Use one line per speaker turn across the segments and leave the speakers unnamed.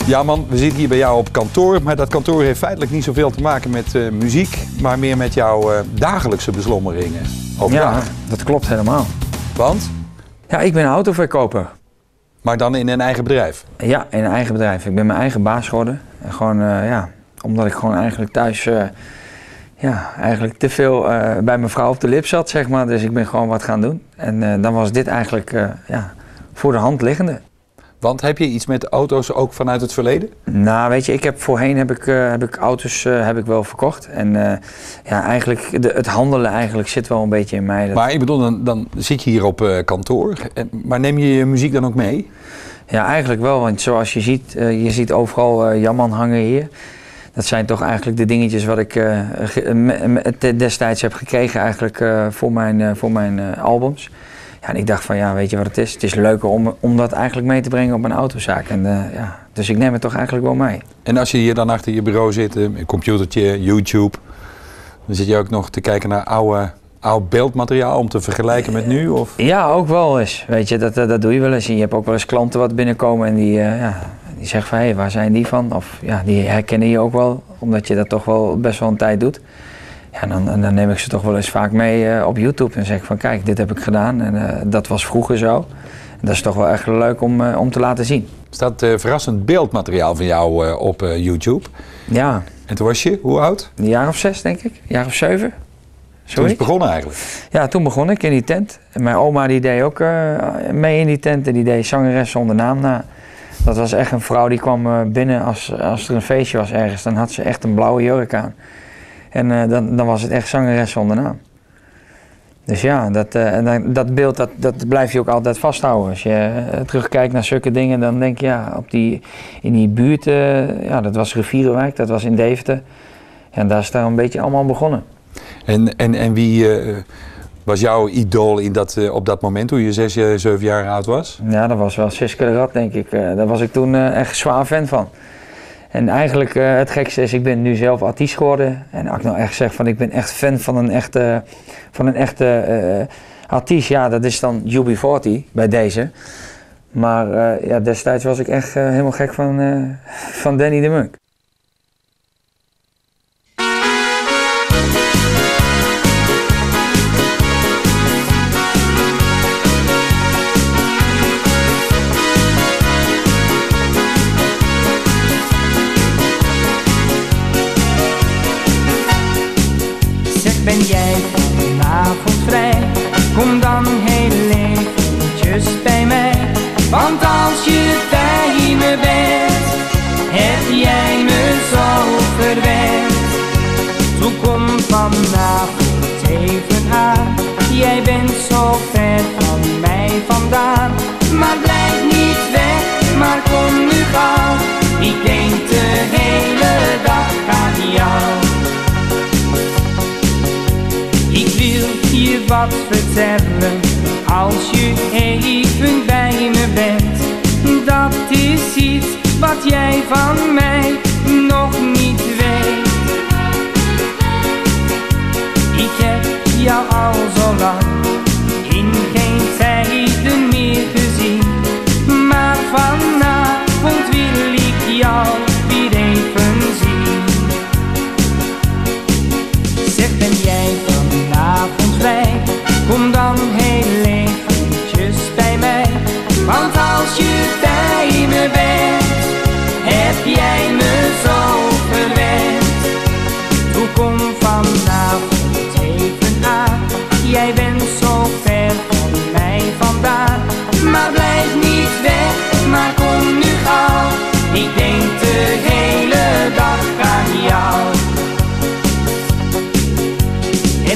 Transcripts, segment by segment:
Ja man, we zitten hier bij jou op kantoor, maar dat kantoor heeft feitelijk niet zoveel te maken met muziek, maar meer met jouw dagelijkse beslommeringen overdag.
Ja, dat klopt helemaal.
Want?
Ja, ik ben autoverkoper.
Maar dan in een eigen bedrijf?
Ja, in een eigen bedrijf. Ik ben mijn eigen baas geworden. En gewoon, omdat ik gewoon eigenlijk thuis eigenlijk te veel bij mijn vrouw op de lip zat, zeg maar. Dus ik ben gewoon wat gaan doen. En dan was dit eigenlijk voor de hand liggende.
Want heb je iets met auto's ook vanuit het verleden?
Nou, weet je, voorheen heb ik auto's wel verkocht. En eigenlijk, het handelen eigenlijk zit wel een beetje in mij.
Maar ik bedoel, dan zit je hier op kantoor. Maar neem je je muziek dan ook mee?
Ja, eigenlijk wel. Want zoals je ziet overal Jamman hangen hier. Dat zijn toch eigenlijk de dingetjes wat ik destijds heb gekregen eigenlijk voor mijn albums. Ja, en ik dacht van, weet je wat het is? Het is leuker om dat eigenlijk mee te brengen op een autozaak. En, dus ik neem het toch eigenlijk wel mee.
En als je hier dan achter je bureau zit, een computertje, YouTube, dan zit je ook nog te kijken naar oud beeldmateriaal om te vergelijken met nu? Of?
Ja, ook wel eens. Weet je, dat doe je wel eens. Je hebt ook wel eens klanten wat binnenkomen en die zeggen van, hé, waar zijn die van? Of die herkennen je ook wel, omdat je dat toch wel best wel een tijd doet. Ja, dan neem ik ze toch wel eens vaak mee op YouTube en zeg ik van kijk, dit heb ik gedaan en dat was vroeger zo. En dat is toch wel echt leuk om te laten zien.
Er staat verrassend beeldmateriaal van jou op YouTube.
Ja.
En toen was je, hoe oud?
Een jaar of 6 denk ik, een jaar of 7.
Toen is het begonnen eigenlijk?
Ja, toen begon ik in die tent. En mijn oma die deed ook mee in die tent en die deed zangeres zonder naam na. Dat was echt een vrouw die kwam binnen als er een feestje was ergens, dan had ze echt een blauwe jurk aan. En dan was het echt zangeres zonder naam. Dus ja, dat beeld dat blijf je ook altijd vasthouden. Als je terugkijkt naar zulke dingen, dan denk je in die buurt, dat was Rivierenwijk, dat was in Deventer. En daar is daar een beetje allemaal begonnen.
En wie was jouw idool op dat moment toen je 6, 7 jaar oud was?
Ja, dat was wel Siske de Rat, denk ik. Daar was ik toen echt zwaar fan van. En eigenlijk het gekste is, ik ben nu zelf artiest geworden. En als ik nou echt zeg van ik ben echt fan van een echte artiest, ja, dat is dan UB40 bij deze. Maar destijds was ik echt helemaal gek van Danny de Munk.
Ben jij vanavond vrij? Kom dan heel eventjes bij mij. Want als je bij me bent, heb jij me zo verwend. Zo kom vanavond even aan. Jij bent zo ver van mij vandaan. Maar blijf niet weg, maar kom nu gauw. Ik denk de hele dag aan jou. Ik wil je wat vertellen, als je even bij me bent. Dat is iets wat jij van mij nog niet weet. Ik heb jou al zo lang in geen tijden meer gezien. Maar vanavond wil ik jou weer even zien. Zeg, ben jij vanavond vrij? Kom dan heel eventjes bij mij. Want als je bij me bent, heb jij me zo verwend. Toe kom vanavond even aan. Jij bent zo ver van mij vandaan. Maar blijf niet weg, maar kom nu gauw. Ik denk de hele dag aan jou.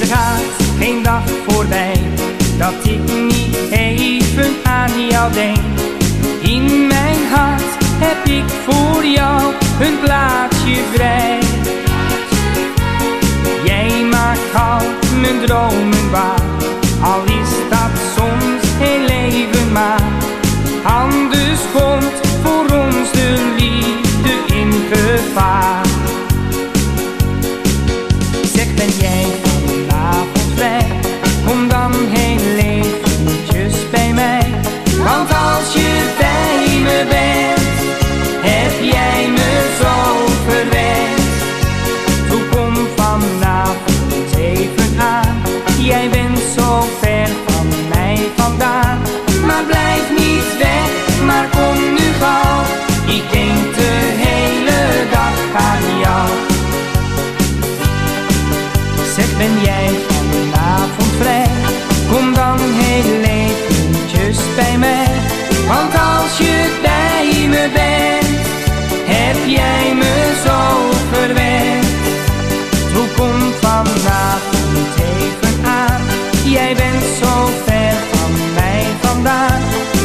Er gaat geen dag voorbij dat ik niet even aan jou denk. In mijn hart heb ik voor jou een plaatsje vrij. Jij maakt al mijn dromen waar, al is dat soms heel even maar. Anders komt voor ons de liefde in gevaar. Zeg, ben jij vanavond vrij? Kom dan heel eventjes bij mij. Want als je bij me bent, heb jij Want als je bij me bent, heb jij me zo verwend. Hoe komt vanavond even aan? Jij bent zo ver van mij vandaan.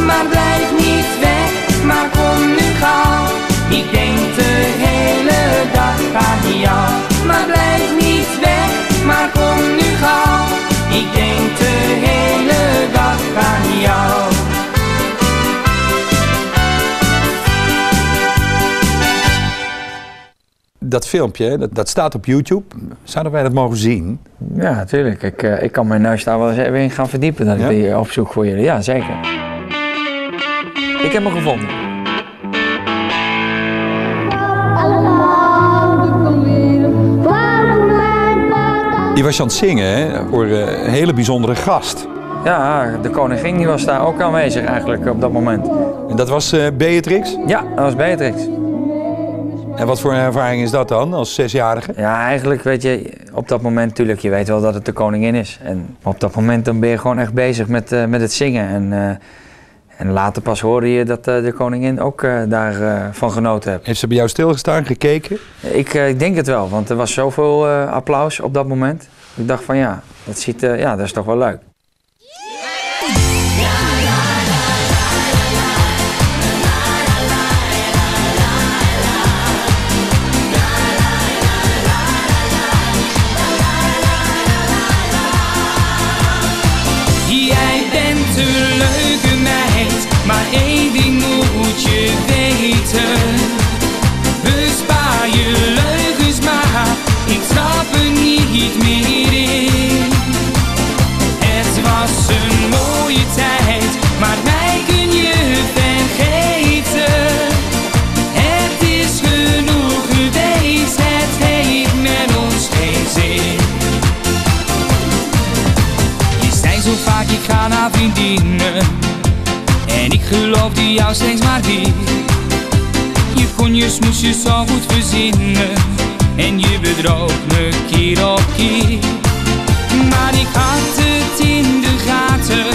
Maar blijf niet weg, maar kom nu gauw. Ik denk de hele dag aan jou. Maar blijf niet weg, maar kom nu gauw. Ik denk de hele dag aan jou.
Dat filmpje, dat staat op YouTube. Zouden wij dat mogen zien?
Ja, natuurlijk. Ik kan mijn neus daar wel eens even in gaan verdiepen dat ik die opzoek voor jullie. Ja, zeker. Ik heb hem gevonden.
Je was aan het zingen, hè, voor een hele bijzondere gast.
Ja, de koningin die was daar ook aanwezig eigenlijk op dat moment.
En dat was Beatrix?
Ja, dat was Beatrix.
En wat voor een ervaring is dat dan, als 6-jarige?
Ja, eigenlijk weet je, op dat moment natuurlijk, je weet wel dat het de koningin is. En op dat moment dan ben je gewoon echt bezig met het zingen. En later pas hoorde je dat de koningin ook daarvan genoten heeft.
Heeft ze bij jou stilgestaan, gekeken?
Ik denk het wel, want er was zoveel applaus op dat moment. Ik dacht van ja, dat is toch wel leuk.
Jij bent een leuke meid, maar één ding moet je weten. Bespaar je leugens maar, ik trap er niet meer in. Het was een mooie tijd, maar mij kun je vergeten. Het is genoeg geweest, het heeft met ons geen zin. Je zei zo vaak, ik ga naar vriendinnen, en ik geloofde jou steeds maar weer. Je kon je smoesjes zo goed verzinnen, en je bedroog me keer op keer. Maar ik had het in de gaten,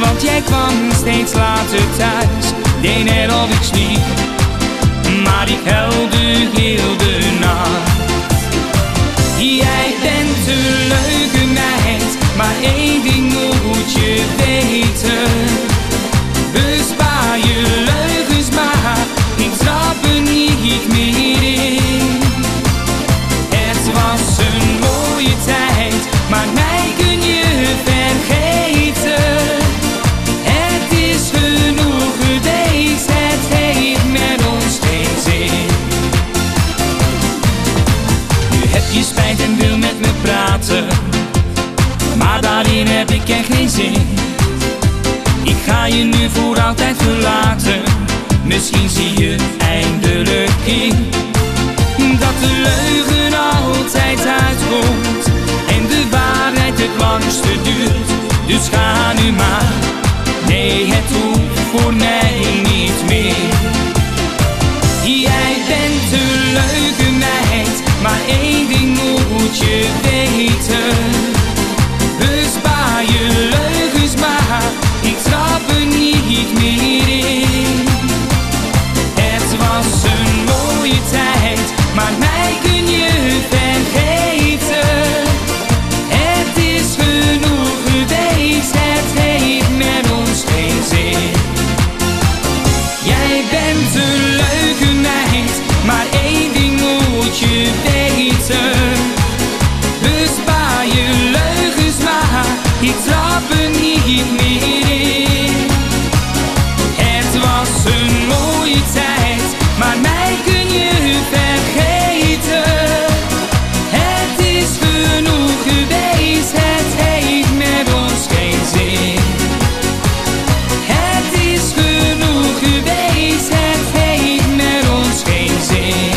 want jij kwam steeds later thuis. Deed net of ik sliep, maar ik huilde heel de nacht. Jij bent een leuke meid, maar één ding moet je weten. Bespaar je leugens maar, ik trap er niet meer in. Het was een mooie tijd, maar mij kun je vergeten. Het is genoeg geweest, het heeft met ons geen zin. Nu heb je spijt en wil met me praten, maar daarin heb ik echt geen zin. Ik ga je nu voor altijd verlaten, misschien zie je eindelijk in dat de leugen altijd uitkomt en de waarheid het langste duurt. Dus ga nu maar, nee het hoeft voor mij niet meer. Jij bent een leuke meid, maar één ding moet je weten. Bespaar je leugens maar, ik trap er niet meer in. Het was een mooie tijd, maar mij kun je vergeten. Het is genoeg geweest, het heeft met ons geen zin. Jij bent een leuke meid, maar één ding moet je weten. Bespaar je leugens maar, ik trap er niet meer in. Het was een mooie tijd, maar mij kun je vergeten. Het is genoeg geweest, het heeft met ons geen zin. Het is genoeg geweest, het heeft met ons geen zin.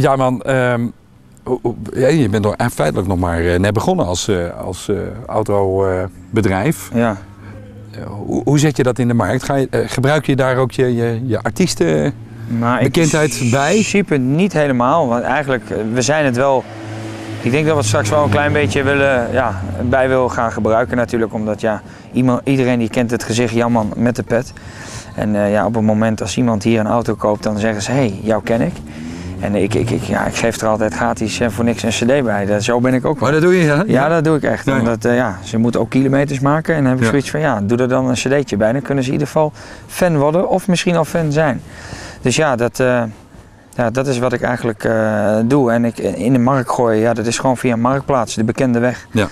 Ja man, je bent feitelijk nog maar net begonnen als autobedrijf.
Ja.
Hoe zet je dat in de markt? Gebruik je daar ook je artiesten
Maar
bekendheid bij?
In principe niet helemaal, want eigenlijk, we zijn het wel. Ik denk dat we het straks wel een klein beetje bij willen gaan gebruiken natuurlijk, omdat iedereen die kent het gezicht Jan-Man met de pet. En op het moment als iemand hier een auto koopt, dan zeggen ze, hey, jou ken ik. En ik geef er altijd gratis voor niks een cd bij. Zo ben ik ook wel.
Maar dat doe je, hè?
Ja, dat doe ik echt.
Ja.
Omdat ze moeten ook kilometers maken. En dan heb ik zoiets van, doe er dan een cd'tje bij. Dan kunnen ze in ieder geval fan worden of misschien al fan zijn. Dus dat is wat ik eigenlijk doe. En ik in de markt gooien, dat is gewoon via Marktplaats, de bekende weg. Ja.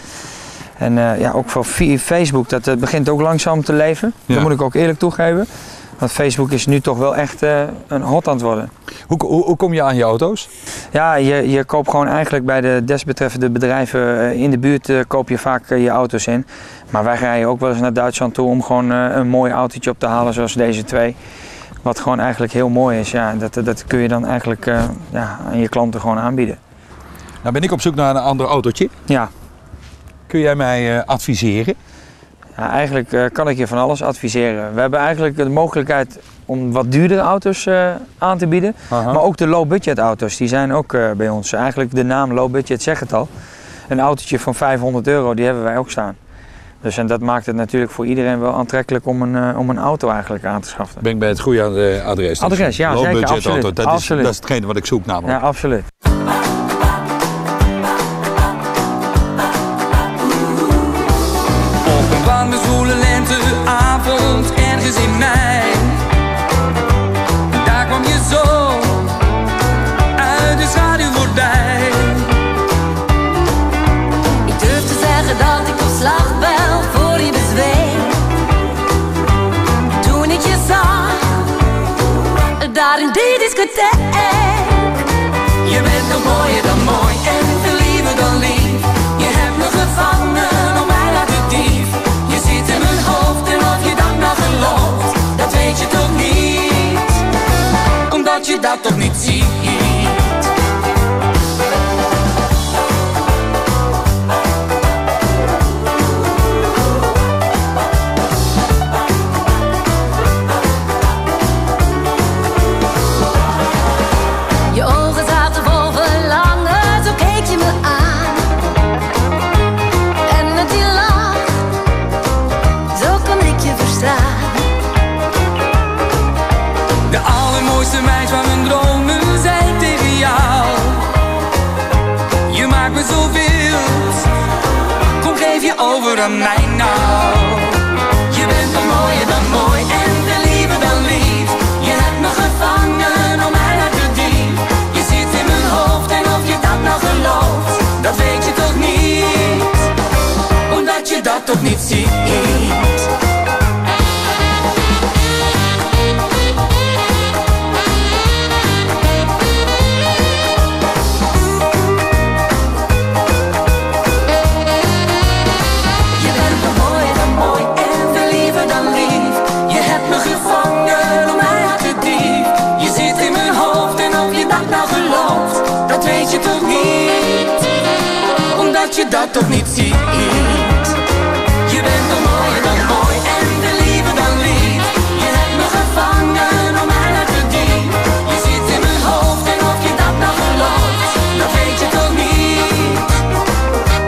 En ook voor Facebook, dat begint ook langzaam te leven. Ja. Dat moet ik ook eerlijk toegeven. Want Facebook is nu toch wel echt een hot aan het worden.
Hoe kom je aan je auto's?
Ja, je koopt gewoon eigenlijk bij de desbetreffende bedrijven in de buurt koop je vaak je auto's in. Maar wij rijden ook wel eens naar Duitsland toe om gewoon een mooi autootje op te halen zoals deze twee. Wat gewoon eigenlijk heel mooi is. Ja, dat kun je dan eigenlijk aan je klanten gewoon aanbieden.
Nou ben ik op zoek naar een ander autootje.
Ja.
Kun jij mij adviseren?
Ja, eigenlijk kan ik je van alles adviseren. We hebben eigenlijk de mogelijkheid om wat duurdere auto's aan te bieden. Aha. Maar ook de low budget auto's, die zijn ook bij ons. Eigenlijk de naam low budget zegt het al. Een autootje van €500, die hebben wij ook staan. Dus en dat maakt het natuurlijk voor iedereen wel aantrekkelijk om een auto eigenlijk aan te schaffen.
Ben ik bij het goede adres?
Adres, ja,
low
zeker,
budget
absoluut.
Auto, dat is hetgene wat ik zoek namelijk.
Ja, absoluut.
Warme zwoele lenteavond ergens in mei. Daar kwam je zo uit de schaduw voorbij.
Ik durf te zeggen dat ik op slag wel voor je bezweek. Toen ik je zag, daar in die discotheek.
Je bent nog mooier dan mooi en veel liever dan lief. Je hebt me gevangen om mij laten dief. Je zit in mijn hoofd en of je dat nou gelooft, dat weet je toch niet, omdat je dat toch niet ziet.
Je ogen zaten vol verlangen, zo keek je me aan. En met die lach, zo kon ik je verstaan.
De allermooiste meid van mijn dromen zei tegen jou: je maakt me zo wild, kom geef je over aan mij nou. Je bent nog mooier dan mooi en veel liever dan lief. Je hebt me gevangen om mij naar de diep. Je zit in mijn hoofd en of je dat nou gelooft, dat weet je toch niet, omdat je dat toch niet ziet. Je dat toch niet ziet. Je bent nog mooier dan mooi en veel liever dan lief. Je hebt me gevangen om mij naar de diep. Je zit in mijn hoofd en of je dat nou gelooft, dat weet je toch niet,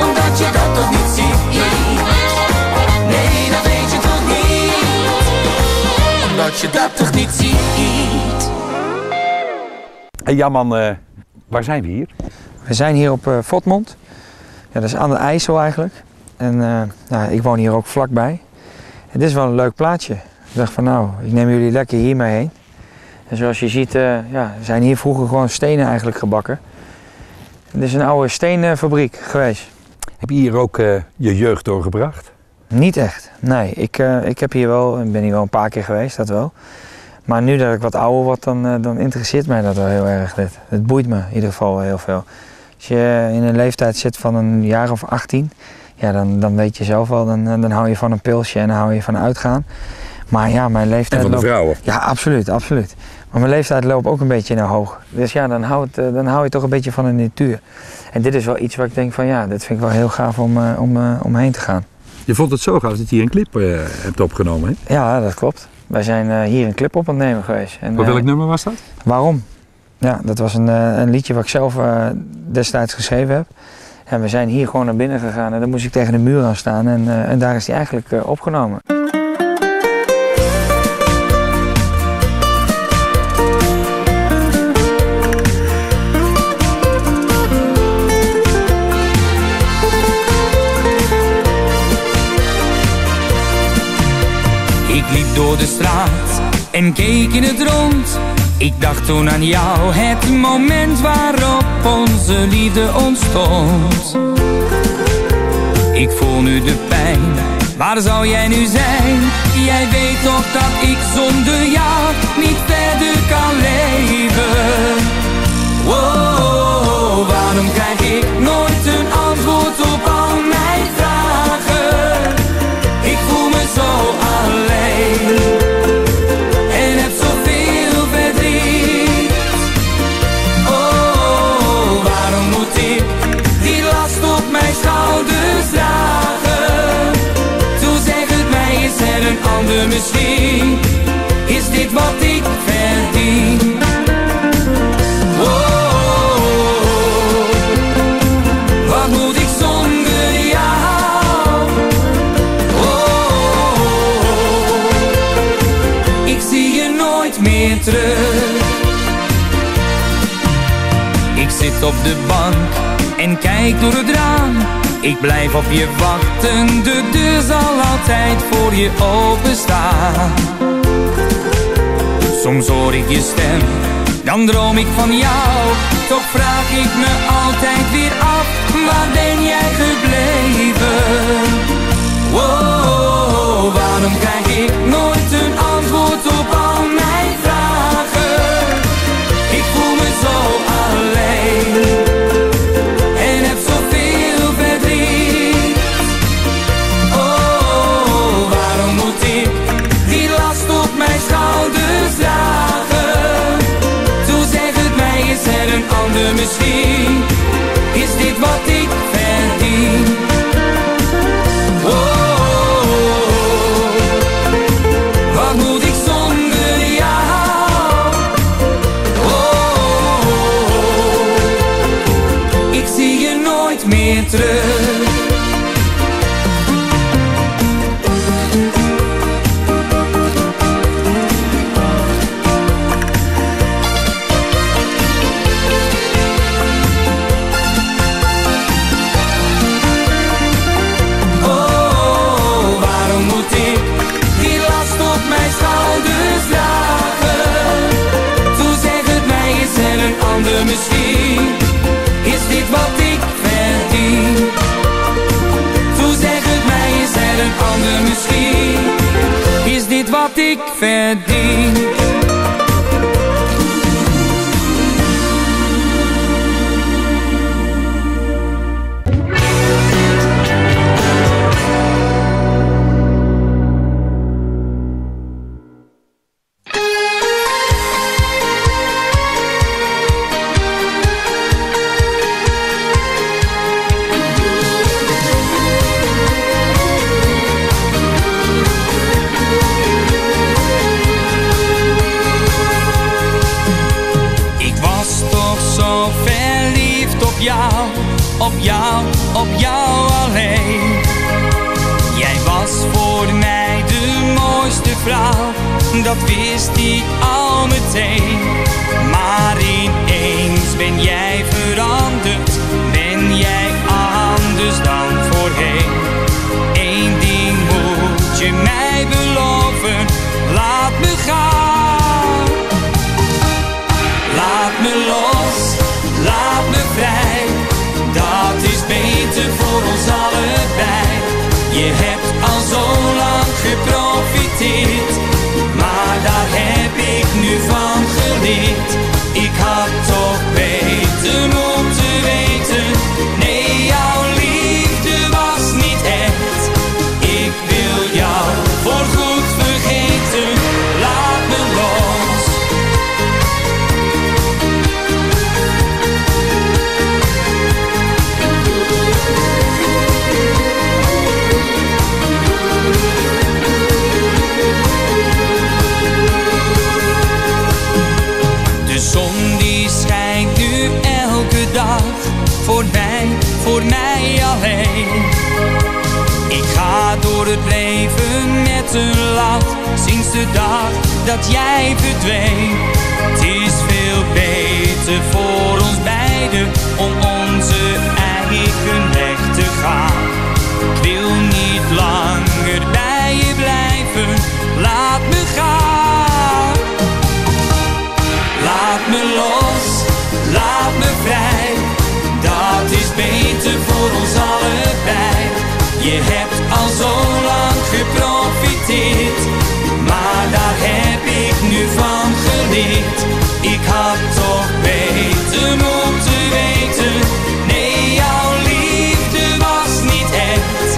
omdat je dat toch niet ziet. Nee, dat weet je toch niet, omdat je dat toch niet ziet.
Hey Jan-Man, waar zijn we hier?
We zijn hier op Fotmond. Ja, dat is aan de IJssel eigenlijk. En ik woon hier ook vlakbij. En dit is wel een leuk plaatsje. Ik dacht van nou, ik neem jullie lekker hiermee heen. En zoals je ziet, zijn hier vroeger gewoon stenen eigenlijk gebakken. Het is een oude steenfabriek geweest.
Heb je hier ook je jeugd doorgebracht?
Niet echt, nee. Ik ben hier wel een paar keer geweest, dat wel. Maar nu dat ik wat ouder word, dan interesseert mij dat wel heel erg. Het boeit me in ieder geval heel veel. Als je in een leeftijd zit van een jaar of 18, ja, dan weet je zelf wel, dan hou je van een pilsje en dan hou je van uitgaan. Maar ja, mijn leeftijd
en van de vrouwen?
Ja, absoluut, absoluut. Maar mijn leeftijd loopt ook een beetje naar hoog. Dus ja, dan hou je toch een beetje van de natuur. En dit is wel iets waar ik denk van ja, dat vind ik wel heel gaaf om heen te gaan.
Je vond het zo gaaf dat je hier een clip hebt opgenomen, hè?
Ja, dat klopt. Wij zijn hier een clip op aan het nemen geweest. En,
Voor welk nummer was dat?
Waarom? Ja, dat was een liedje wat ik zelf destijds geschreven heb. En we zijn hier gewoon naar binnen gegaan en dan moest ik tegen de muur aan staan en daar is die eigenlijk opgenomen.
Ik liep door de straat en keek in het rond. Ik dacht toen aan jou, het moment waarop onze liefde ontstond. Ik voel nu de pijn, waar zou jij nu zijn? Jij weet toch dat ik zonder jou niet verder kan leven. Wow, waarom krijg ik nooit een antwoord op al mijn vragen? Ik voel me zo alleen en heb zoveel verdriet. Oh, waarom moet ik die last op mijn schouders dragen? Toen zeg het mij, is er een ander misschien? Is dit wat ik verdien? Wat moet ik zonder jou? Ik zie je nooit meer terug. Ik zit op de bank en kijk door het raam. Ik blijf op je wachten, de deur zal altijd voor je openstaan. Soms hoor ik je stem, dan droom ik van jou. Toch vraag ik me altijd weer af, waar ben jij gebleven? Wow, waarom krijg ik nooit een antwoord op al mijn vragen? Ik voel me zo alleen en heb zoveel verdriet. Oh, waarom moet ik die last op mijn schouders dragen? Toen zeg het mij, is er een ander misschien? Is dit wat ik verdien? Wat moet ik zonder jou? Ik zie je nooit meer terug. Misschien is dit wat ik verdien. Toen zeg het mij, is er een ander misschien? Is dit wat ik verdien? Op jou alleen. Jij was voor mij de mooiste vrouw, dat wist ik al meteen. Maar ineens ben jij veranderd, ben jij anders dan voorheen. Eén ding moet je mij beloven, laat me gaan. Laat me los, laat me vrij. Dat is beter voor ons allebei. Je hebt al zo lang geprofiteerd, maar daar heb ik nu van geleerd. sinds de dag dat jij verdween. Het is veel beter voor ons beiden om onze eigen weg te gaan. Ik wil niet langer bij je blijven, laat me gaan. Laat me los, laat me vrij, dat is beter voor ons allebei. Je hebt al zo lang geprofiteerd, maar daar heb ik nu van geleerd. Ik had toch beter moeten weten, nee, jouw liefde was niet echt.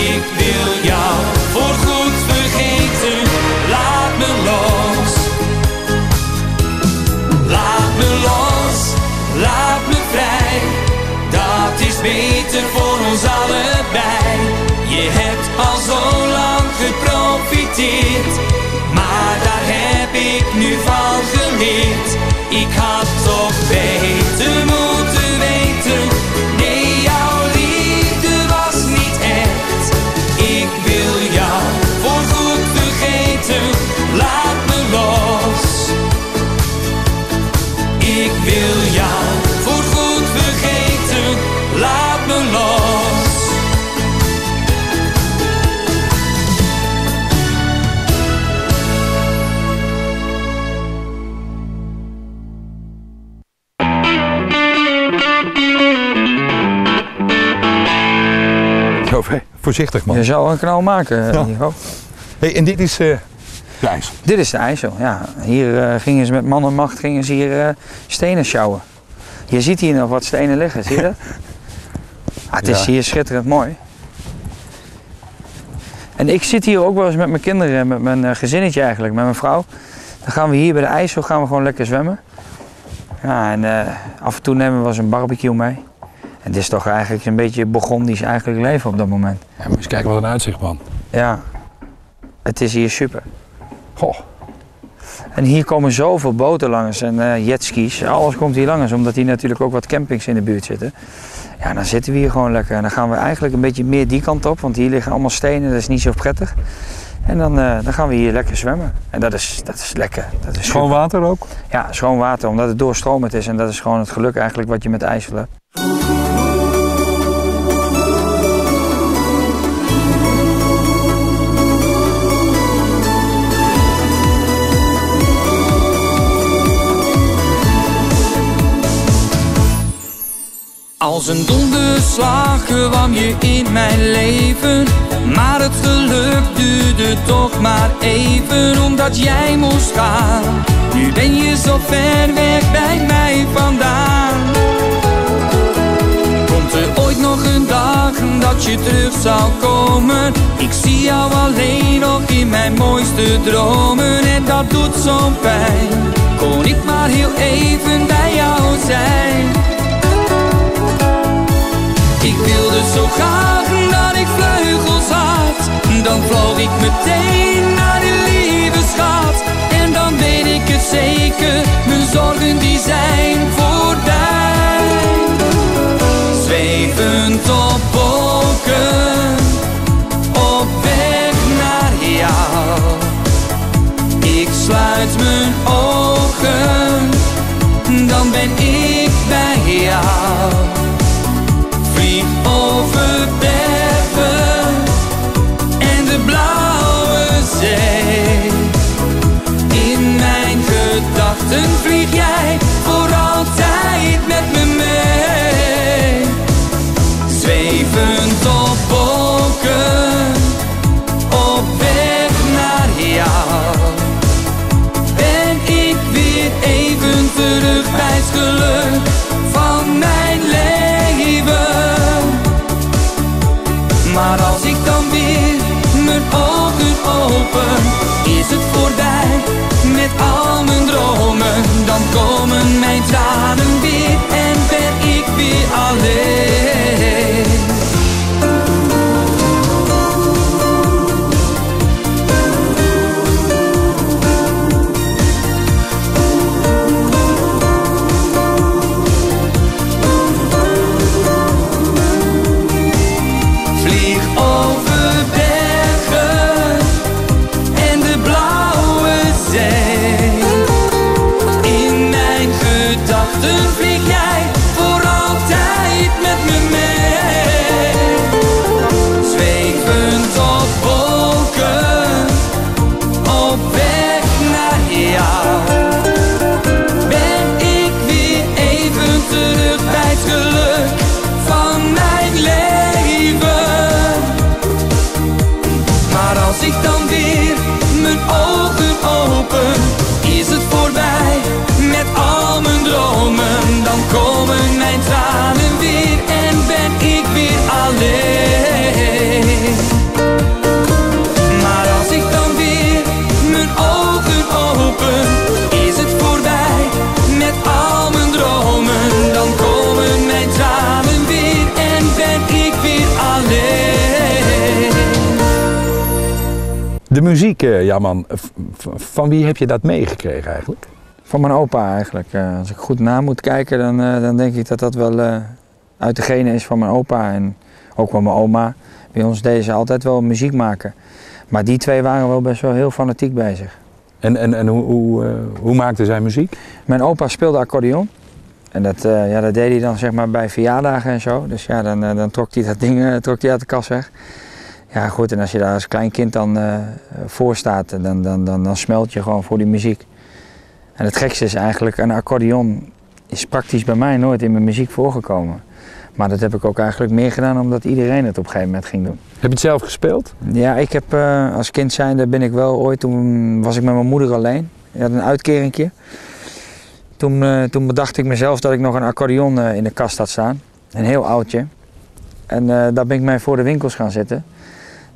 Ik wil jou voorgoed vergeten, laat me los. Laat me los, laat me vrij, dat is beter voor ons allebei. Je hebt al zo lang geprofiteerd, maar daar heb ik nu van geleerd. Ik had toch beter moeten weten, nee, jouw liefde was niet echt. Ik wil jou voorgoed vergeten, laat me los. Ik wil jou voorgoed vergeten, laat me los.
Voorzichtig, man.
Je zou een knal maken, Nico.
Hey, en dit is de IJssel.
Dit is de IJssel, ja. Hier gingen ze met man en macht hier stenen sjouwen. Je ziet hier nog wat stenen liggen, zie je dat? Het is hier schitterend mooi. En ik zit hier ook wel eens met mijn kinderen, met mijn gezinnetje eigenlijk, met mijn vrouw. Dan gaan we hier bij de IJssel gewoon lekker zwemmen. Ja, en af en toe nemen we wel eens een barbecue mee. En dit is toch eigenlijk een beetje Burgondisch eigenlijk leven op dat moment.
Ja, maar eens kijken wat een uitzicht, man.
Ja, het is hier super.
Goh.
En hier komen zoveel boten langs en jetskis. Alles komt hier langs, omdat hier natuurlijk ook wat campings in de buurt zitten. Ja, dan zitten we hier gewoon lekker. En dan gaan we eigenlijk een beetje meer die kant op, want hier liggen allemaal stenen, dat is niet zo prettig. En dan gaan we hier lekker zwemmen. En dat is lekker. Dat is
Schoon water ook?
Ja, schoon water, omdat het doorstromend is. En dat is gewoon het geluk eigenlijk wat je met IJssel hebt.
Als een donderslag kwam je in mijn leven, maar het geluk duurde toch maar even, omdat jij moest gaan. Nu ben je zo ver weg bij mij vandaan. Komt er ooit nog een dag dat je terug zou komen? Ik zie jou alleen nog in mijn mooiste dromen en dat doet zo'n pijn. Kon ik maar heel even bij jou zijn. Ik wilde zo graag dat ik vleugels had, dan vloog ik meteen naar die lieve schat. En dan weet ik het zeker, mijn zorgen die zijn voorbij. Zwevend op wolken, op weg naar jou. Ik sluit mijn ogen, dan ben ik bij jou. Vlieg over bergen en de blauwe zee. In mijn gedachten vlieg jij voor altijd met me mee. Zwevend op wolken, op weg naar jou. Ben ik weer even terug bij het geluk van mijn leven. Maar als ik dan weer mijn ogen open, is het voorbij met al mijn dromen. Dan komen mijn tranen weer en ben ik weer alleen. Vlieg over bergen en de blauwe nachten vlieg jij voor altijd met me mee. Zwevend op wolken, op weg naar jou. Ben ik weer even terug bij het geluk van mijn leven. Maar als ik dan weer mijn ogen open, is het voorbij met al mijn dromen. Dan komen mijn tranen weer en ben ik weer alleen. Maar als ik dan weer mijn ogen open, is het voorbij met al mijn dromen. Dan komen mijn tranen weer en ben ik weer alleen.
De muziek, Jaman, van wie heb je dat meegekregen eigenlijk?
Van mijn opa eigenlijk. Als ik goed na moet kijken, dan denk ik dat dat wel uit de genen is van mijn opa en ook van mijn oma. Bij ons deden ze altijd wel muziek maken. Maar die twee waren wel best wel heel fanatiek bezig.
En hoe maakte zij muziek?
Mijn opa speelde accordeon. En dat deed hij dan zeg maar bij verjaardagen en zo. Dus ja, dan trok hij dat ding uit de kast weg. Ja goed, en als je daar als klein kind dan voor staat, dan smelt je gewoon voor die muziek. En het gekste is eigenlijk, een accordeon is praktisch bij mij nooit in mijn muziek voorgekomen. Maar dat heb ik ook eigenlijk meer gedaan omdat iedereen het op een gegeven moment ging doen.
Heb je het zelf gespeeld?
Ja, ik heb als kind zijnde ben ik wel ooit, toen was ik met mijn moeder alleen. Ik had een uitkeringje. Toen bedacht ik mezelf dat ik nog een accordeon in de kast had staan. Een heel oudje. En daar ben ik mee voor de winkels gaan zitten.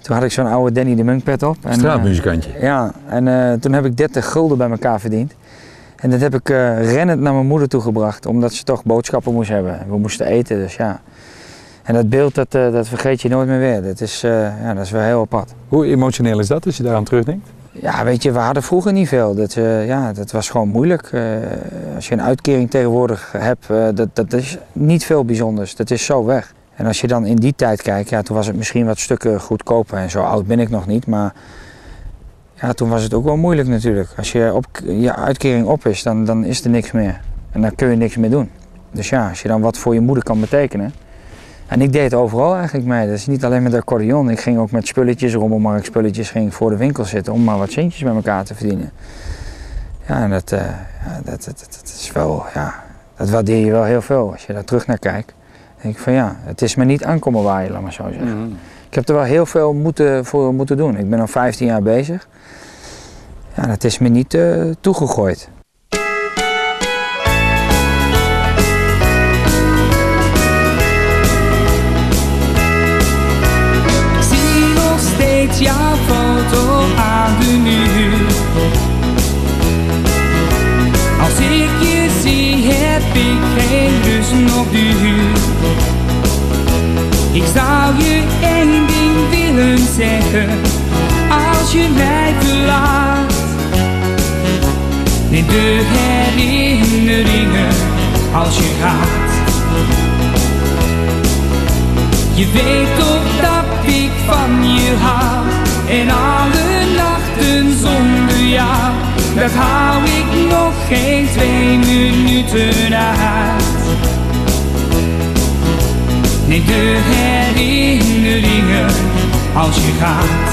Toen had ik zo'n oude Danny de Munk pet op.
Straatmuzikantje.
Ja, en toen heb ik 30 gulden bij elkaar verdiend. En dat heb ik rennend naar mijn moeder toegebracht, omdat ze toch boodschappen moest hebben. We moesten eten, dus ja. En dat beeld, dat vergeet je nooit meer weer. Dat is wel heel apart.
Hoe emotioneel is dat als je daaraan terugdenkt?
Ja, weet je, we hadden vroeger niet veel. Dat was gewoon moeilijk. Als je een uitkering tegenwoordig hebt, dat is niet veel bijzonders. Dat is zo weg. En als je dan in die tijd kijkt, ja, toen was het misschien wat stukken goedkoper. En zo oud ben ik nog niet, maar ja, toen was het ook wel moeilijk natuurlijk. Als je uitkering op is, dan is er niks meer. En dan kun je niks meer doen. Dus ja, als je dan wat voor je moeder kan betekenen. En ik deed overal eigenlijk mee. Dat is niet alleen met de accordeon. Ik ging ook met spulletjes, rommelmarktspulletjes, ging ik voor de winkel zitten om maar wat centjes bij elkaar te verdienen. Ja, en dat is wel, ja, dat waardeer je wel heel veel als je daar terug naar kijkt. Dan denk ik van ja, het is me niet aankomen waaien, laat maar zo zeggen. Mm-hmm. Ik heb er wel heel veel voor moeten doen. Ik ben al 15 jaar bezig. Ja, dat is me niet toegegooid.
Jouw foto aan de muur. Als ik je zie, heb ik geen rust nog duur. Ik zou je één ding willen zeggen, als je mij verlaat. Neem de herinneringen als je gaat. Je weet toch dat ik van je hou. En alle nachten zonder jou, dat hou ik nog geen 2 minuten uit. Neem de herinneringen als je gaat.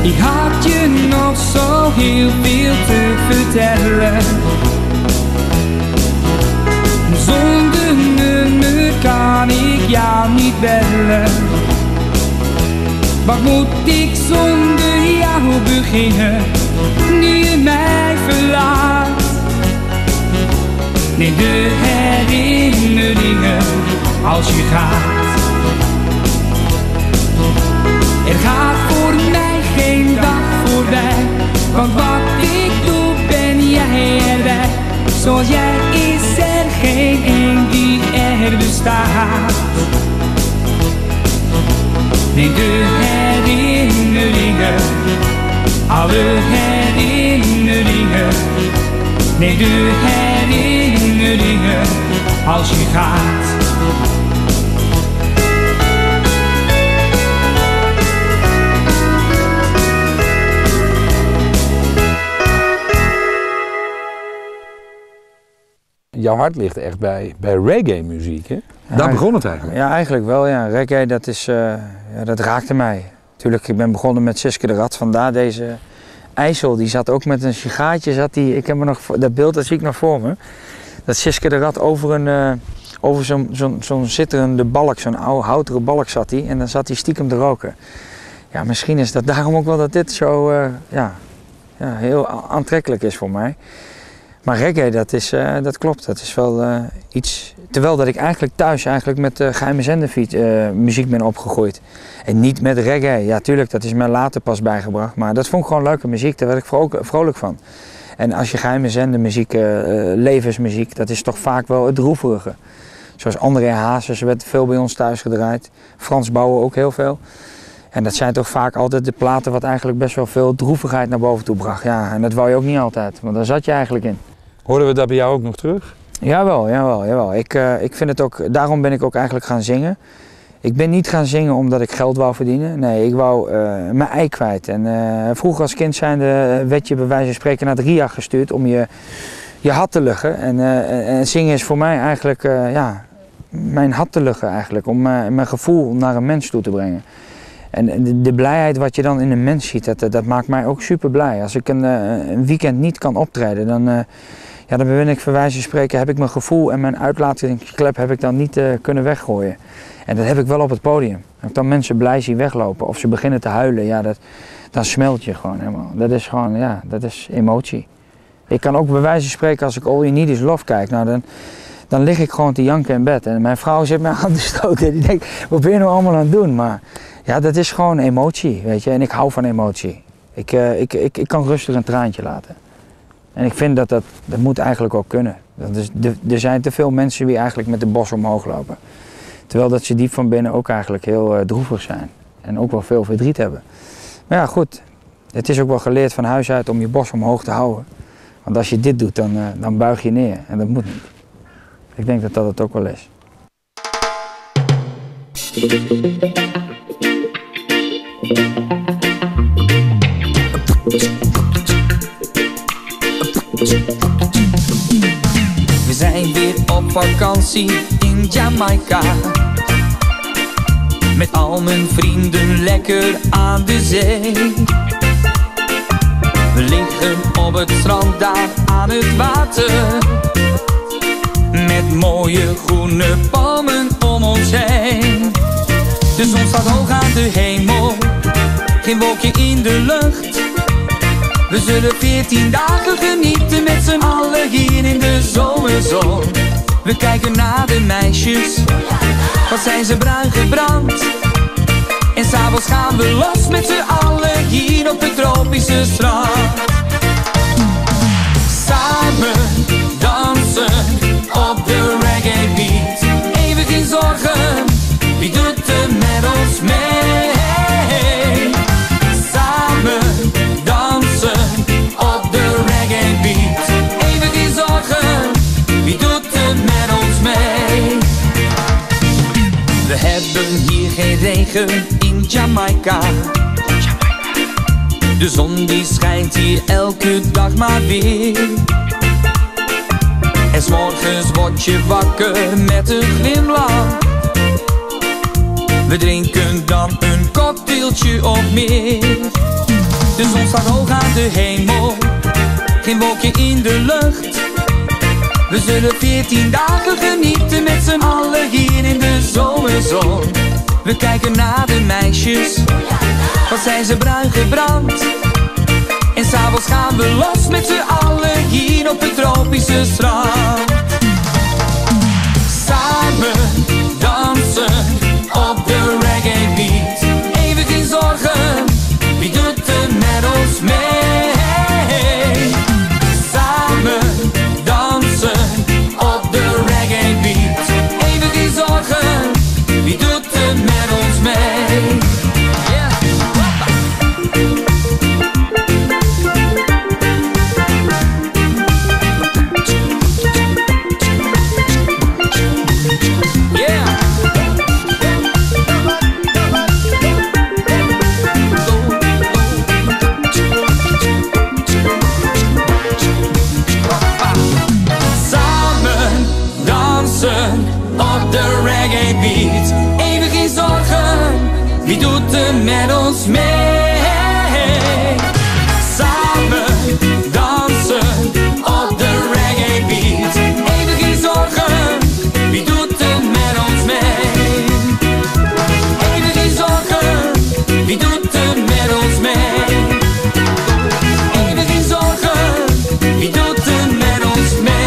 Ik had je nog zo heel veel te vertellen. Zonder nummer kan ik jou niet bellen. Wat moet ik zonder jou beginnen, nu je mij verlaat? Neem de herinneringen als je gaat. Er gaat voor mij geen dag voorbij, want wat ik doe ben jij erbij. Zoals jij is er geen één die er bestaat. Neem de herinneringen herinneringen, alle herinneringen. Nee, de herinneringen als je gaat.
Jouw hart ligt echt bij reggae muziek, hè? Daar begon het eigenlijk.
Ja, eigenlijk wel. Ja. Reggae, dat raakte mij. Tuurlijk, ik ben begonnen met Siske de Rat. Vandaar deze IJssel. Die zat ook met een sigaartje. Ik heb dat beeld, dat zie ik nog voor me. Dat Siske de Rat over zo'n zitterende balk, zo'n oude houteren balk zat hij. En dan zat hij stiekem te roken. Ja, misschien is dat daarom ook wel dat dit zo heel aantrekkelijk is voor mij. Maar reggae, dat klopt. Dat is wel iets. Terwijl dat ik eigenlijk thuis met geheime zenderfiets muziek ben opgegroeid. En niet met reggae. Ja, tuurlijk, dat is mij later pas bijgebracht. Maar dat vond ik gewoon leuke muziek. Daar werd ik vrolijk van. En als je geheime zendermuziek, levensmuziek, dat is toch vaak wel het droeverige. Zoals André Hazes werd veel bij ons thuis gedraaid. Frans Bauer ook heel veel. En dat zijn toch vaak altijd de platen wat eigenlijk best wel veel droevigheid naar boven toe bracht. Ja, en dat wou je ook niet altijd, want daar zat je eigenlijk in.
Hoorden we dat bij jou ook nog terug?
Jawel. Ik vind het ook, daarom ben ik ook eigenlijk gaan zingen. Ik ben niet gaan zingen omdat ik geld wou verdienen. Nee, ik wou mijn ei kwijt. En vroeger als kind zijnde werd je bij wijze van spreken naar het RIA gestuurd om je had te luchten. En zingen is voor mij eigenlijk mijn had te luchten eigenlijk. Om mijn gevoel naar een mens toe te brengen. En de blijheid wat je dan in een mens ziet, dat maakt mij ook super blij. Als ik een weekend niet kan optreden, dan ben ik bij wijze van spreken, heb ik mijn gevoel en mijn uitlaatingsklep heb ik dan niet kunnen weggooien. En dat heb ik wel op het podium. Als ik dan mensen blij zie weglopen of ze beginnen te huilen, dan smelt je gewoon helemaal. Dat is gewoon, dat is emotie. Ik kan ook bij wijze van spreken, als ik All You Need Is Love kijk, dan lig ik gewoon te janken in bed. En mijn vrouw zit mij aan te stoten. Die denkt, wat ben je nou allemaal aan het doen? Maar ja, dat is gewoon emotie, weet je. En ik hou van emotie. Ik kan rustig een traantje laten. En ik vind dat moet eigenlijk ook kunnen. Er zijn te veel mensen die eigenlijk met de bos omhoog lopen. Terwijl dat ze diep van binnen ook eigenlijk heel droevig zijn. En ook wel veel verdriet hebben. Maar ja, goed. Het is ook wel geleerd van huis uit om je bos omhoog te houden. Want als je dit doet, dan buig je neer. En dat moet niet. Ik denk dat dat het ook wel is.
We zijn weer op vakantie in Jamaica. Met al mijn vrienden lekker aan de zee. We liggen op het strand daar aan het water. Met mooie groene palmen om ons heen. De zon staat hoog aan de hemel. Geen wolkje in de lucht. We zullen 14 dagen genieten met z'n allen hier in de zomerzon. We kijken naar de meisjes, wat zijn ze bruin gebrand. En s'avonds gaan we los met z'n allen hier op het tropische strand. Samen dansen op de reggae beat. Even geen zorgen, wie doet er met ons mee? Samen dansen op de reggae beat. Even geen zorgen, wie doet er met ons mee? We hebben hier geen regen in Jamaica. De zon die schijnt hier elke dag maar weer. En 's morgens word je wakker met een glimlach. We drinken dan een cocktailtje of meer. De zon staat hoog aan de hemel, geen wolkje in de lucht. We zullen 14 dagen genieten met z'n allen hier in de zomerzon. We kijken naar de meisjes, wat zijn ze bruin gebrand. En s'avonds gaan we los met z'n allen hier op het tropische strand. Samen dansen op de reggae beat. Even geen zorgen, wie doet er met ons mee? Samen dansen op de reggae beat. Even geen zorgen, wie doet er met ons mee? Yeah. met ons mee. Samen dansen op de reggae beat. Even geen zorgen, wie doet er met ons mee? Even geen zorgen, wie doet er met ons mee? Even geen zorgen, wie doet er met ons mee?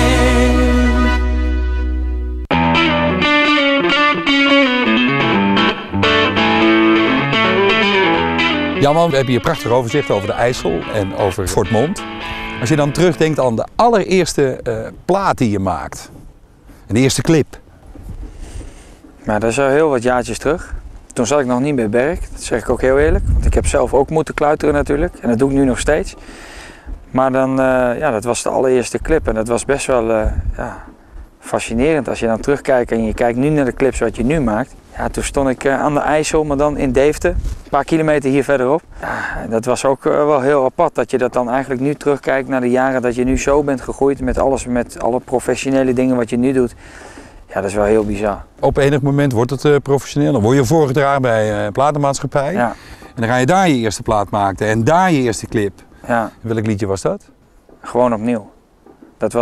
Jan, we hebben hier een prachtig overzicht over de IJssel en over Fort Mond. Als je dan terugdenkt aan de allereerste plaat die je maakt. En de eerste clip.
Maar dat is al heel wat jaartjes terug. Toen zat ik nog niet bij Berk, dat zeg ik ook heel eerlijk. Want ik heb zelf ook moeten kluiteren natuurlijk. En dat doe ik nu nog steeds. Maar dan, dat was de allereerste clip. En dat was best wel fascinerend als je dan terugkijkt en je kijkt nu naar de clips wat je nu maakt. Ja, toen stond ik aan de IJssel, maar dan in Deventer, een paar kilometer hier verderop. Ja, dat was ook wel heel apart, dat je dat dan eigenlijk nu terugkijkt naar de jaren dat je nu zo bent gegroeid met alles, met alle professionele dingen wat je nu doet. Ja, dat is wel heel bizar.
Op enig moment wordt het professioneel. Dan word je voorgedragen bij een platenmaatschappij.
Ja.
En dan ga je daar je eerste plaat maken en daar je eerste clip.
Ja.
Welk liedje was dat?
Gewoon opnieuw. Dat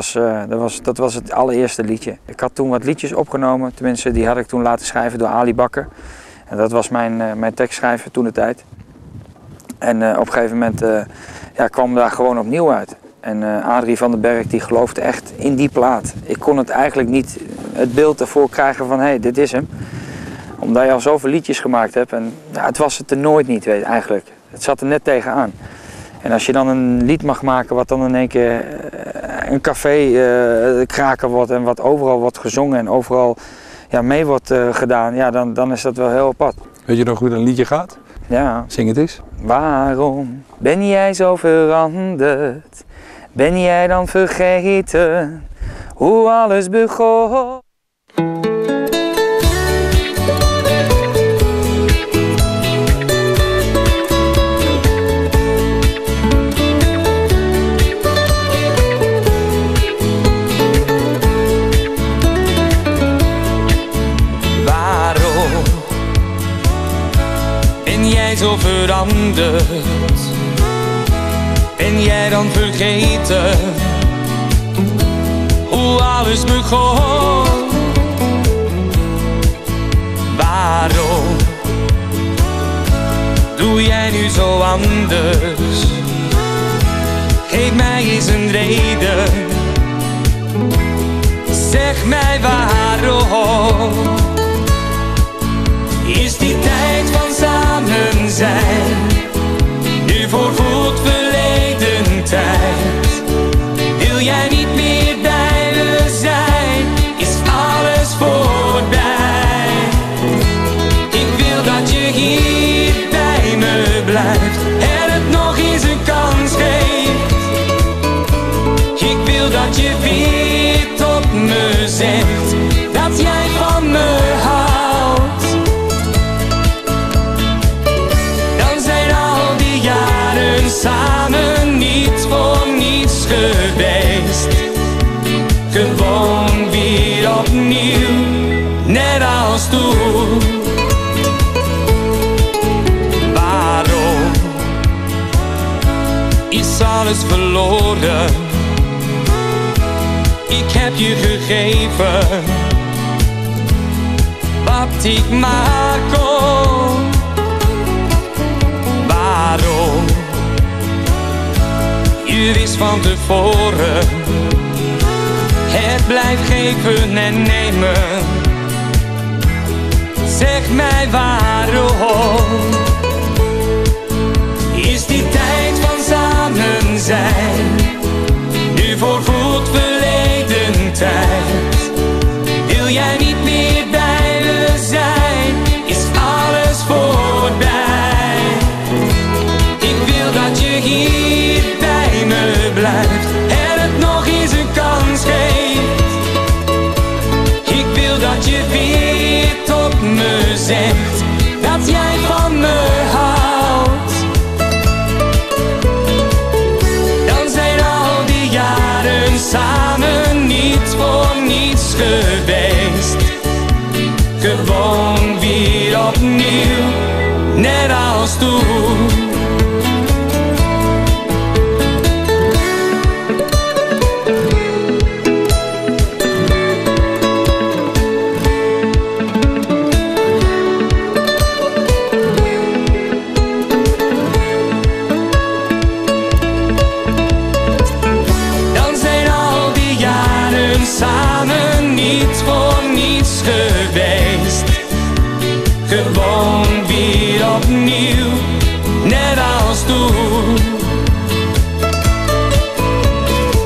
was het allereerste liedje. Ik had toen wat liedjes opgenomen, tenminste die had ik toen laten schrijven door Ali Bakker. En dat was mijn tekstschrijver toen de tijd. En op een gegeven moment kwam daar gewoon opnieuw uit. En Adrie van den Berg die geloofde echt in die plaat. Ik kon het eigenlijk niet het beeld ervoor krijgen van hé, dit is hem. Omdat je al zoveel liedjes gemaakt hebt en het was het er nooit niet, weet je, eigenlijk. Het zat er net tegenaan. En als je dan een lied mag maken wat dan in één keer een café kraken wordt en wat overal wordt gezongen en overal mee wordt gedaan, dan is dat wel heel apart.
Weet je nog hoe dat een liedje gaat?
Ja.
Zing het eens.
Waarom ben jij zo veranderd? Ben jij dan vergeten hoe alles begon?
Zo veranderd, ben jij dan vergeten hoe alles begon? Waarom doe jij nu zo anders? Geef mij eens een reden, zeg mij waarom. Is die tijd van samen zijn nu voorgoed verleden tijd? Wil jij niet meer bij me zijn? Is alles voorbij? Ik wil dat je hier bij me blijft en het nog eens een kans geeft. Ik wil dat je weer tot me zegt dat jij van me houdt. Samen niet voor niets geweest. Gewoon weer opnieuw, net als toen. Waarom is alles verloren? Ik heb je gegeven wat ik maar kon. Waarom? Je wist van tevoren, het blijft geven en nemen. Zeg mij waarom. Is die tijd van samen zijn nu voorgoed verleden tijd? Wil jij niet meer bij me zijn? Is alles voorbij? Ik wil dat je hier bij me blijft en het nog eens een kans geeft. Ik wil dat je weer tot me zegt dat jij van me als toen. Dan zijn al die jaren samen niet voor niets geweest. Gewoon weer opnieuw, net als toen.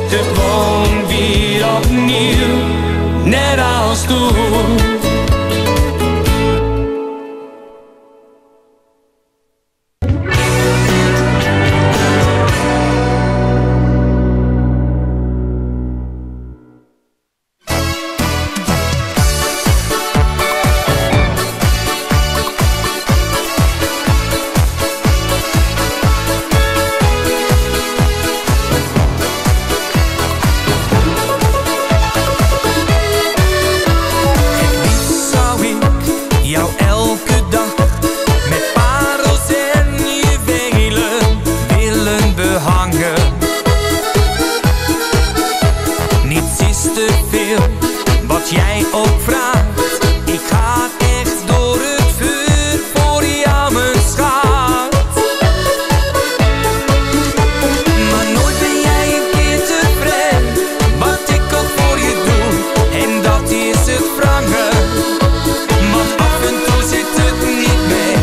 Gewoon weer opnieuw, net als toen. Wat jij ook vraagt, ik ga echt door het vuur voor jou, mijn schat. Maar nooit ben jij een keer tevreden, wat ik ook voor je doe, en dat is het wrangen. Want af en toe zit het niet mee,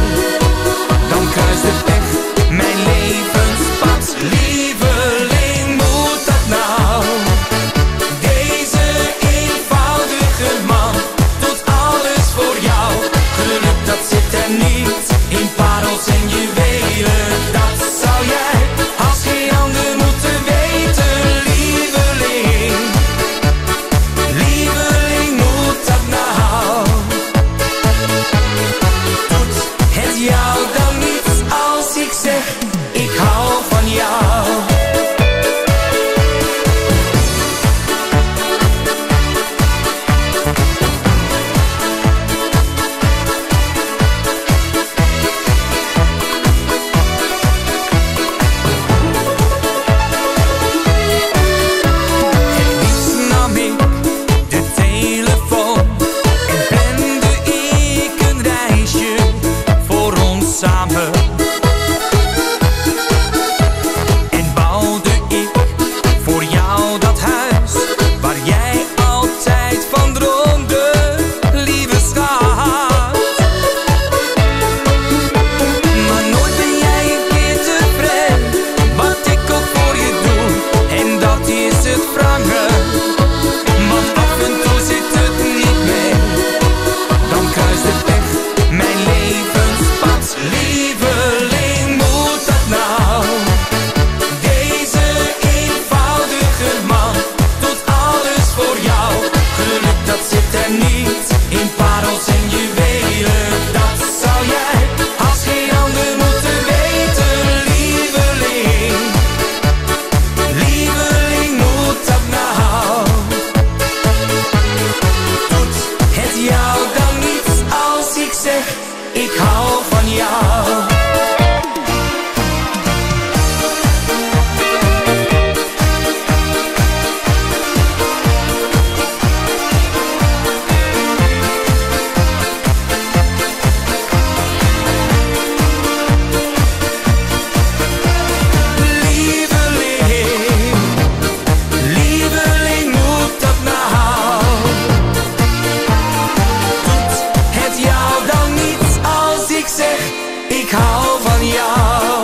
dan kruist de weg mijn levenspad. Lieveling, moet dat nou? Niet in parels en juwelen, dat zou jij als geen ander moeten weten. Lieveling, lieveling, moet dat nou? Doet het jou dan niet als ik zeg, ik hou van jou? En bouwde ik voor jou dat huis waar jij altijd van droomde, lieve schat. Maar nooit ben jij een keer tevreden, wat ik ook voor je doe, en dat is het wrangen. Want af en toe zit het niet mee, dan kruist de weg mijn levenspad. Lieveling, moet dat nou? Deze eenvoudige man doet alles voor jou. Geluk, dat zit er niet in parels en juwelen, dat zou jij als geen ander moeten weten. Lieveling, lieveling, moet dat nou? Doet het jou dan niet als ik zeg, ik hou van jou? Lieveling, lieveling, moet dat nou? Doet het jou dan niet als ik zeg, ik hou van jou?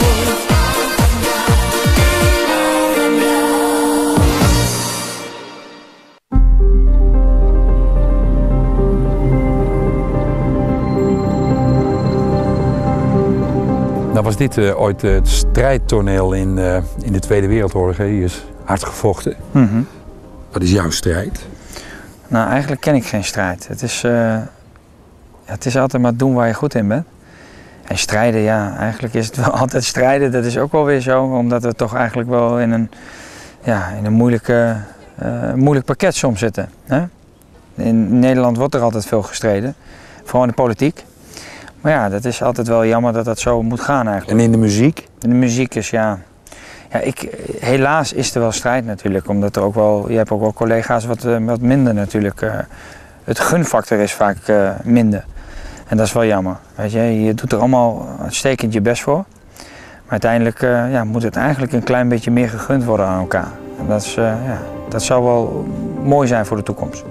Nou was dit ooit het strijdtoneel in de Tweede Wereldoorlog. Hè? Hier is hard gevochten. Wat is jouw strijd?
Nou, eigenlijk ken ik geen strijd. Het is altijd maar doen waar je goed in bent. En strijden, ja, eigenlijk is het wel altijd strijden. Dat is ook wel weer zo, omdat we toch eigenlijk wel in een moeilijk pakket soms zitten. Hè? In Nederland wordt er altijd veel gestreden, vooral in de politiek. Maar ja, dat is altijd wel jammer dat dat zo moet gaan eigenlijk.
En in de muziek?
In de muziek is ja, helaas is er wel strijd natuurlijk, omdat er ook wel, je hebt ook wel collega's wat minder natuurlijk. Het gunfactor is vaak minder. En dat is wel jammer. Weet je doet er allemaal uitstekend je best voor. Maar uiteindelijk moet het eigenlijk een klein beetje meer gegund worden aan elkaar. En dat zou wel mooi zijn voor de toekomst.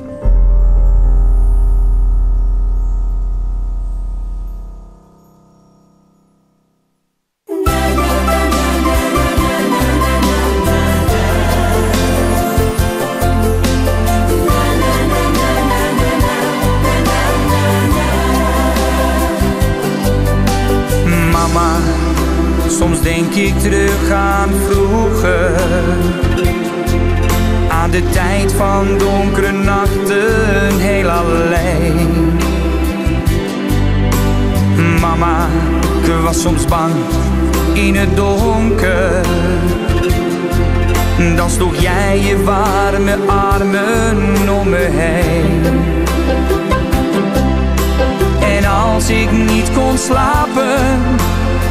Soms denk ik terug aan vroeger, aan de tijd van donkere nachten, heel alleen. Mama, ik was soms bang in het donker. Dan sloeg jij je warme armen om me heen. En als ik niet kon slapen,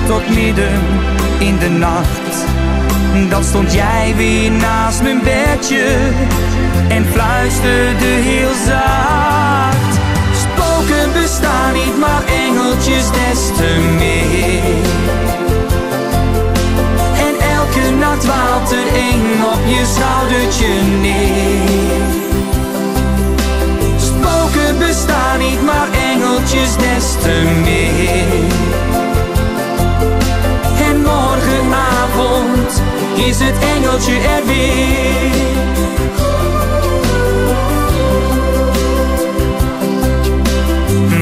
tot midden in de nacht, dan stond jij weer naast mijn bedje en fluisterde heel zacht. Spoken bestaan niet, maar engeltjes des te meer. En elke nacht dwaalt er een op je schoudertje neer. Spoken bestaan niet, maar engeltjes des te meer. Morgenavond is het engeltje er weer.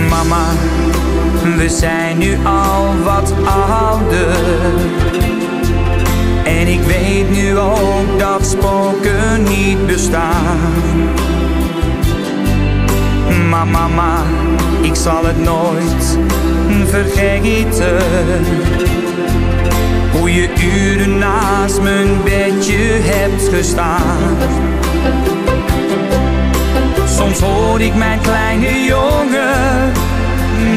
Mama, we zijn nu al wat ouder. En ik weet nu ook dat spoken niet bestaan. Maar mama, ik zal het nooit vergeten. Hoe je uren naast mijn bedje hebt gestaan. Soms hoor ik mijn kleine jongen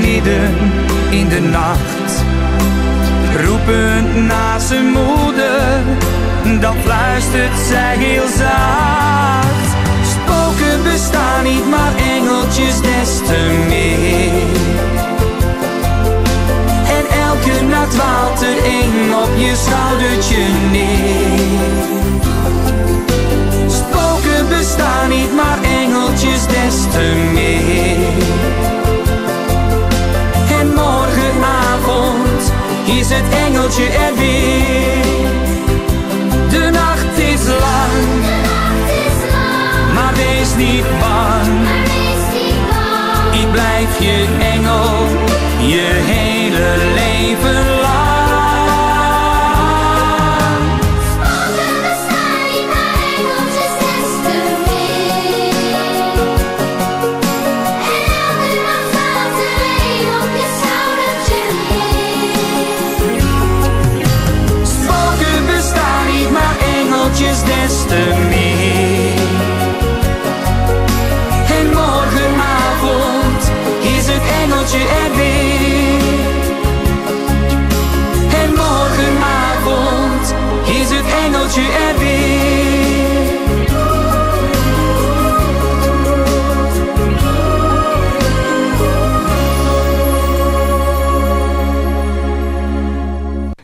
midden in de nacht roepend naar zijn moeder. Dan fluistert zij heel zacht. Spoken bestaan niet, maar engeltjes des te meer. Elke nacht dwaalt er een op je schoudertje neer. Spoken bestaan niet, maar engeltjes des te meer. En morgenavond is het engeltje er weer. De nacht is lang, maar wees niet bang. Ik blijf je engel, je hele leven lang.
Spoken bestaan niet, maar engeltjes des te meer. En elke nacht valt er een op je schoudertje neer.
Spoken bestaan niet, maar engeltjes des te meer. En morgenavond is het engeltje er weer. En morgenavond is het engeltje er weer.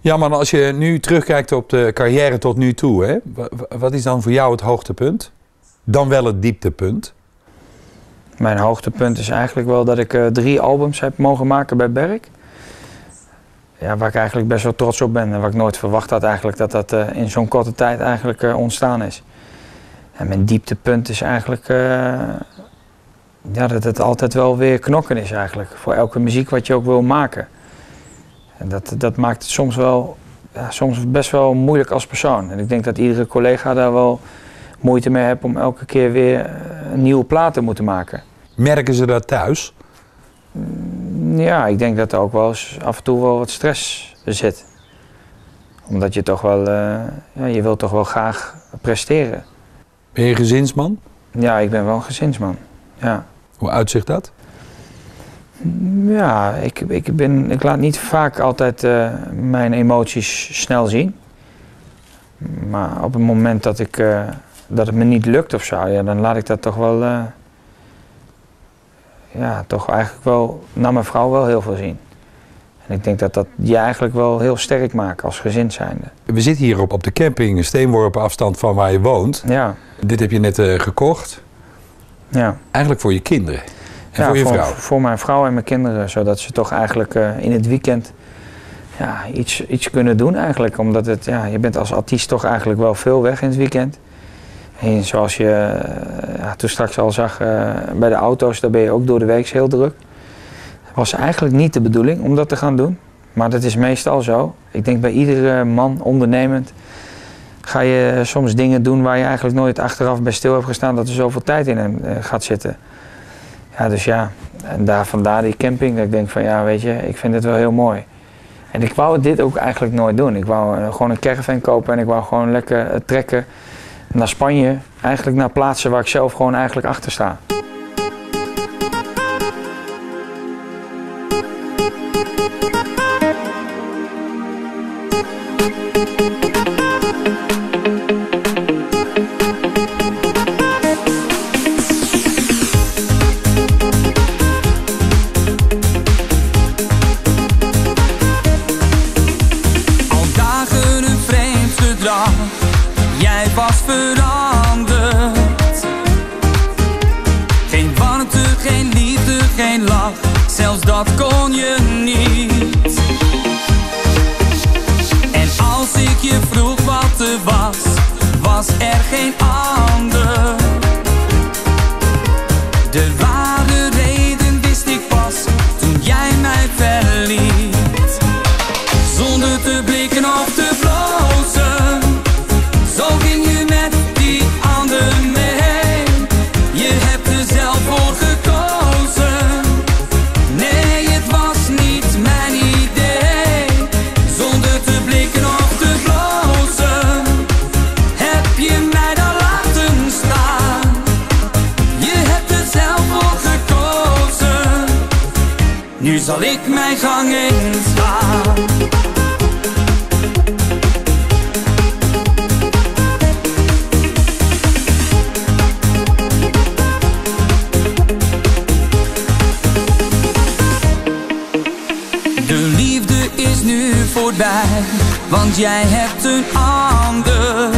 Ja, maar als je nu terugkijkt op de carrière tot nu toe, hè, wat is dan voor jou het hoogtepunt? Dan wel het dieptepunt?
Mijn hoogtepunt is eigenlijk wel dat ik 3 albums heb mogen maken bij Berk. Ja, waar ik eigenlijk best wel trots op ben en wat ik nooit verwacht had eigenlijk dat dat in zo'n korte tijd eigenlijk ontstaan is. En mijn dieptepunt is eigenlijk dat het altijd wel weer knokken is eigenlijk. Voor elke muziek wat je ook wil maken. En dat maakt het soms best wel moeilijk als persoon. En ik denk dat iedere collega daar wel moeite mee heeft om elke keer weer een nieuwe plaat te moeten maken.
Merken ze dat thuis?
Ja, ik denk dat er ook wel eens af en toe wel wat stress zit. Omdat je toch wel, je wilt toch wel graag presteren.
Ben je gezinsman?
Ja, ik ben wel een gezinsman. Ja.
Hoe uitzicht dat?
Ja, ik laat niet vaak altijd mijn emoties snel zien. Maar op het moment dat het me niet lukt of zo, ja, dan laat ik dat toch wel, ja, toch eigenlijk wel naar mijn vrouw wel heel veel zien. En ik denk dat dat je eigenlijk wel heel sterk maakt als gezin zijnde.
We zitten hier op de camping, een steenworpen afstand van waar je woont.
Ja.
Dit heb je net gekocht.
Ja.
Eigenlijk voor je kinderen en
Ja,
voor je vrouw.
Voor mijn vrouw en mijn kinderen, zodat ze toch eigenlijk in het weekend ja, iets kunnen doen eigenlijk. Omdat je bent als artiest toch eigenlijk wel veel weg in het weekend. En zoals je toen straks al zag bij de auto's, daar ben je ook door de week heel druk. Het was eigenlijk niet de bedoeling om dat te gaan doen. Maar dat is meestal zo. Ik denk bij iedere man ondernemend ga je soms dingen doen waar je eigenlijk nooit achteraf bij stil hebt gestaan dat er zoveel tijd in gaat zitten. Ja, dus ja, en vandaar die camping. Dat ik denk van ja, weet je, ik vind het wel heel mooi. En ik wou dit ook eigenlijk nooit doen. Ik wou gewoon een caravan kopen en ik wou gewoon lekker trekken naar Spanje. Eigenlijk naar plaatsen waar ik zelf gewoon eigenlijk achter sta.
Jij was veranderd. Geen warmte, geen liefde, geen lach. Zelfs dat kon je niet. En als ik je vroeg wat er was, was er geen ander. De ware reden wist ik pas toen jij mij verliet. Zonder te blikken of te blozen, zo ging je met die ander mee. Je hebt er zelf voor gekozen. Nee, het was niet mijn idee. Zonder te blikken of te blozen, heb je mij daar laten staan. Je hebt er zelf voor gekozen. Nu zal ik mijn gang eens gaan. Voorbij, want jij hebt een ander.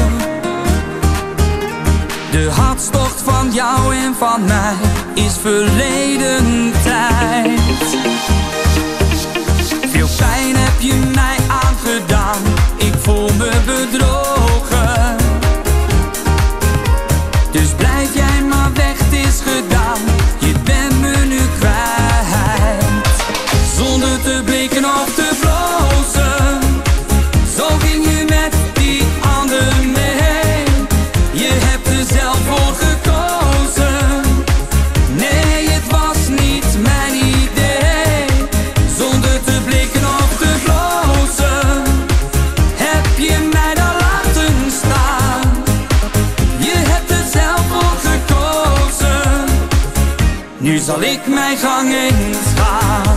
De hartstocht van jou en van mij is verleden tijd. Veel pijn heb je mij aangedaan, ik voel me bedrogen. Dus blijf jij maar weg, het is gedaan, je bent me nu kwijt. Zonder te blikken of te blozen, zo ging je met die ander mee. Je hebt er zelf voor gekozen. Nee, het was niet mijn idee. Zonder te blikken of te blozen, heb je mij daar laten staan. Je hebt er zelf voor gekozen. Nu zal ik mijn gang eens gaan.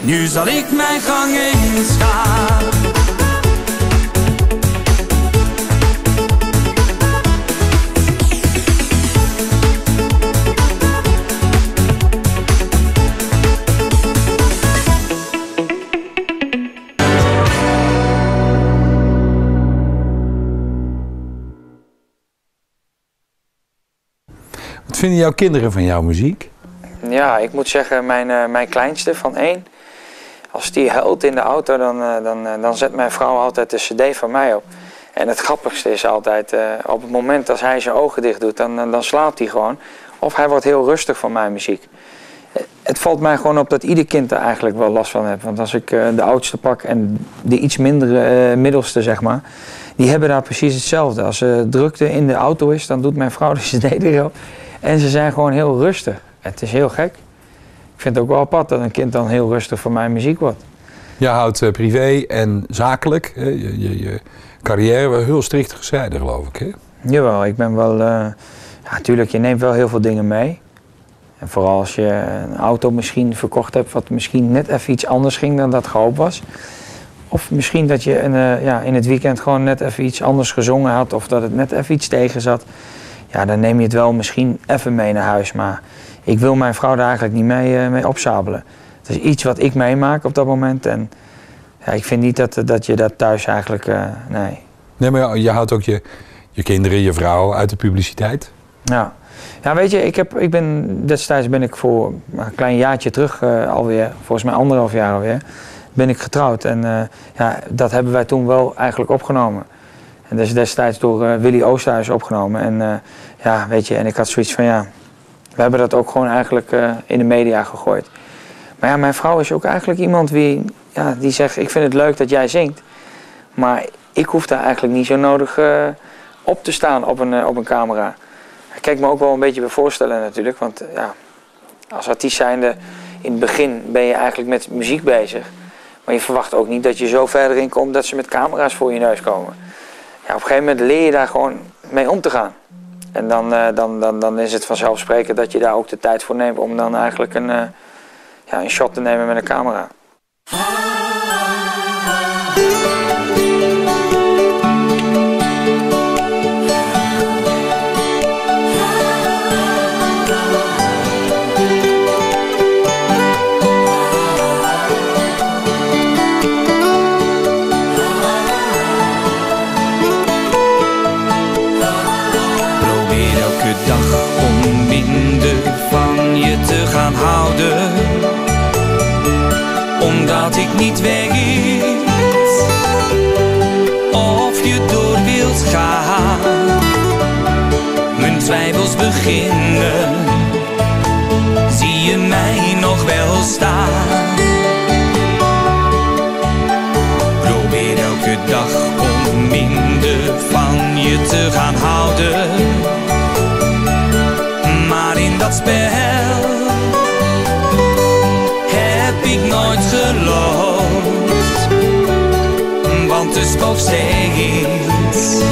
Nu zal ik mijn gang eens gaan.
Wat vinden jouw kinderen van jouw muziek?
Ja, ik moet zeggen, mijn kleinste van 1, als die huilt in de auto, dan zet mijn vrouw altijd de cd van mij op. En het grappigste is altijd, op het moment dat hij zijn ogen dicht doet, dan slaapt hij gewoon. Of hij wordt heel rustig van mijn muziek. het valt mij gewoon op dat ieder kind er eigenlijk wel last van heeft. Want als ik de oudste pak en de iets mindere middelste, zeg maar, die hebben daar precies hetzelfde. Als er drukte in de auto is, dan doet mijn vrouw de cd erop. En ze zijn gewoon heel rustig. Het is heel gek. Ik vind het ook wel apart dat een kind dan heel rustig van mijn muziek wordt.
Je houdt privé en zakelijk, je carrière wel heel strikt gescheiden, geloof ik, hè?
Jawel, ik ben wel... ja, natuurlijk, je neemt wel heel veel dingen mee. En vooral als je een auto misschien verkocht hebt wat misschien net even iets anders ging dan dat gehoopt was. Of misschien dat je in het weekend gewoon net even iets anders gezongen had of dat het net even iets tegen zat. Ja, dan neem je het wel misschien even mee naar huis, maar ik wil mijn vrouw daar eigenlijk niet mee opzabelen. Het is iets wat ik meemaak op dat moment en ja, ik vind niet dat je dat thuis eigenlijk, nee.
Nee, maar je houdt ook je kinderen, je vrouw uit de publiciteit?
Ja. Ja, weet je, destijds ben ik voor een klein jaartje terug alweer, volgens mij 1,5 jaar alweer, ben ik getrouwd. En ja, dat hebben wij toen wel eigenlijk opgenomen. En dat is destijds door Willy Oosterhuis opgenomen. En ja, weet je, en ik had zoiets van ja, we hebben dat ook gewoon eigenlijk in de media gegooid. Maar ja, mijn vrouw is ook eigenlijk iemand die zegt, ik vind het leuk dat jij zingt. Maar ik hoef daar eigenlijk niet zo nodig op te staan op een camera. Ik kan me ook wel een beetje bij voorstellen natuurlijk, want ja, als artiest zijnde in het begin ben je eigenlijk met muziek bezig. Maar je verwacht ook niet dat je zo verder in komt dat ze met camera's voor je neus komen. Ja, op een gegeven moment leer je daar gewoon mee om te gaan. En dan is het vanzelfsprekend dat je daar ook de tijd voor neemt om dan eigenlijk een shot te nemen met een camera.
Houden, omdat ik niet weet of je door wilt gaan. Mijn twijfels beginnen, zie je mij nog wel staan? Probeer elke dag om minder van je te gaan houden, maar in dat spel heb ik nooit geloofd, want er spook steeds